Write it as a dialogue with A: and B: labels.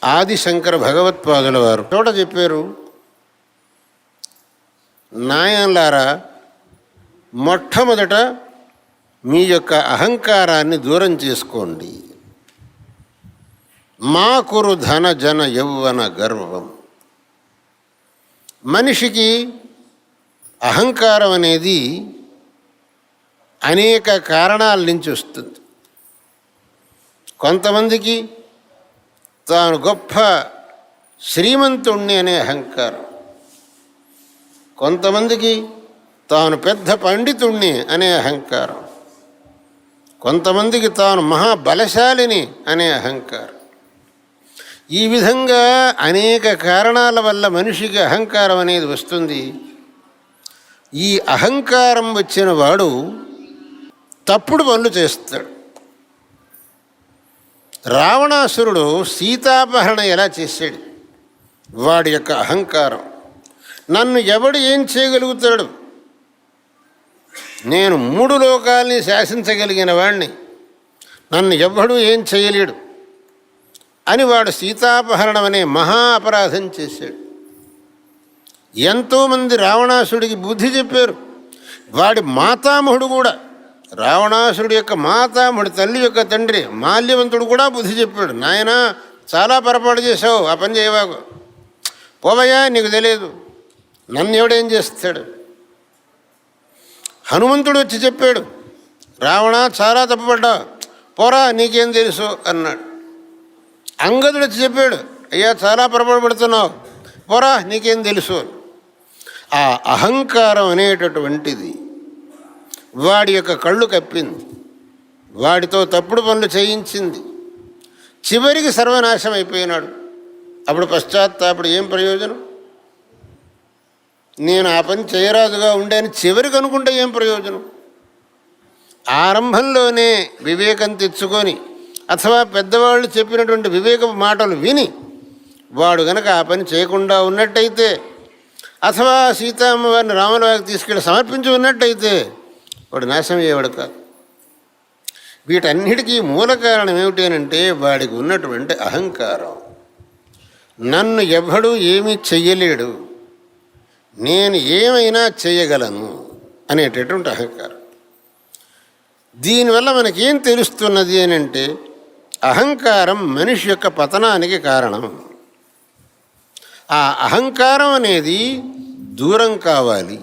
A: ఆదిశంకర భగవత్పాదుల వారు చోట చెప్పారు, నాయనలారా, మొట్టమొదట మీ యొక్క అహంకారాన్ని దూరం చేసుకోండి. మా కురు ధన జన యౌవన గర్వం. మనిషికి అహంకారం అనేది అనేక కారణాల నుంచి వస్తుంది. కొంతమందికి తాను గొప్ప శ్రీమంతుణ్ణి అనే అహంకారం, కొంతమందికి తాను పెద్ద పండితుణ్ణి అనే అహంకారం, కొంతమందికి తాను మహాబలశాలిని అనే అహంకారం. ఈ విధంగా అనేక కారణాల వల్ల మనిషికి అహంకారం అనేది వస్తుంది. ఈ అహంకారం వచ్చిన వాడు తప్పుడు పనులు చేస్తాడు. రావణాసురుడు సీతాపహరణ ఎలా చేశాడు? వాడి యొక్క అహంకారం. నన్ను ఎవడు ఏం చేయగలుగుతాడు? నేను 3 లోకాల్ని శాసించగలిగిన వాడిని, నన్ను ఎవ్వడూ ఏం చేయలేడు అని వాడు సీతాపహరణం అనే మహా అపరాధం చేశాడు. ఎంతోమంది రావణాసుడికి బుద్ధి చెప్పారు. వాడి మాతామహుడు కూడా, రావణాసుడి యొక్క మాతామహుడు, తల్లి యొక్క తండ్రి మాల్యవంతుడు కూడా బుద్ధి చెప్పాడు. నాయనా, చాలా పొరపాటు చేసావు, ఆ పని చేయవాకు, పోవయ్యా, నీకు తెలియదు, నన్ను ఎవడేం చేస్తాడు. హనుమంతుడు వచ్చి చెప్పాడు, రావణ, చాలా తప్పుపడ్డావు, పోరా, నీకేం తెలుసు అన్నాడు. అంగదుడు వచ్చి చెప్పాడు, అయ్యా, చాలా పొరపాటు పడుతున్నావు, పోరా, నీకేం తెలుసు. ఆ అహంకారం అనేటటువంటిది వాడి యొక్క కళ్ళు కప్పింది, వాడితో తప్పుడు పనులు చేయించింది. చివరికి సర్వనాశం అయిపోయినాడు. అప్పుడు పశ్చాత్తాపడు ఏం ప్రయోజనం? నేను ఆ పని చేయరాదుగా ఉండే అని చివరికి అనుకుంటే ఏం ప్రయోజనం? ఆరంభంలోనే వివేకం తెచ్చుకొని అథవా పెద్దవాళ్ళు చెప్పినటువంటి వివేకపు మాటలు విని వాడు గనక ఆ పని చేయకుండా ఉన్నట్టయితే, అథవా సీతామ్మవారిని రాముల వారికి తీసుకెళ్ళి సమర్పించి ఉన్నట్టయితే వాడు నాశనం అయ్యేవాడు కాదు. వీటన్నిటికీ మూల కారణం ఏమిటి అంటే వాడికి ఉన్నటువంటి అహంకారం. నన్ను ఎవ్వడూ ఏమీ చెయ్యలేడు, నేను ఏమైనా చేయగలను అనేటటువంటి అహంకారం. దీనివల్ల మనకేం తెలుస్తున్నది అని అంటే, అహంకారం మనిషి యొక్క పతనానికి కారణం. ఆ అహంకారం అనేది దూరం కావాలి.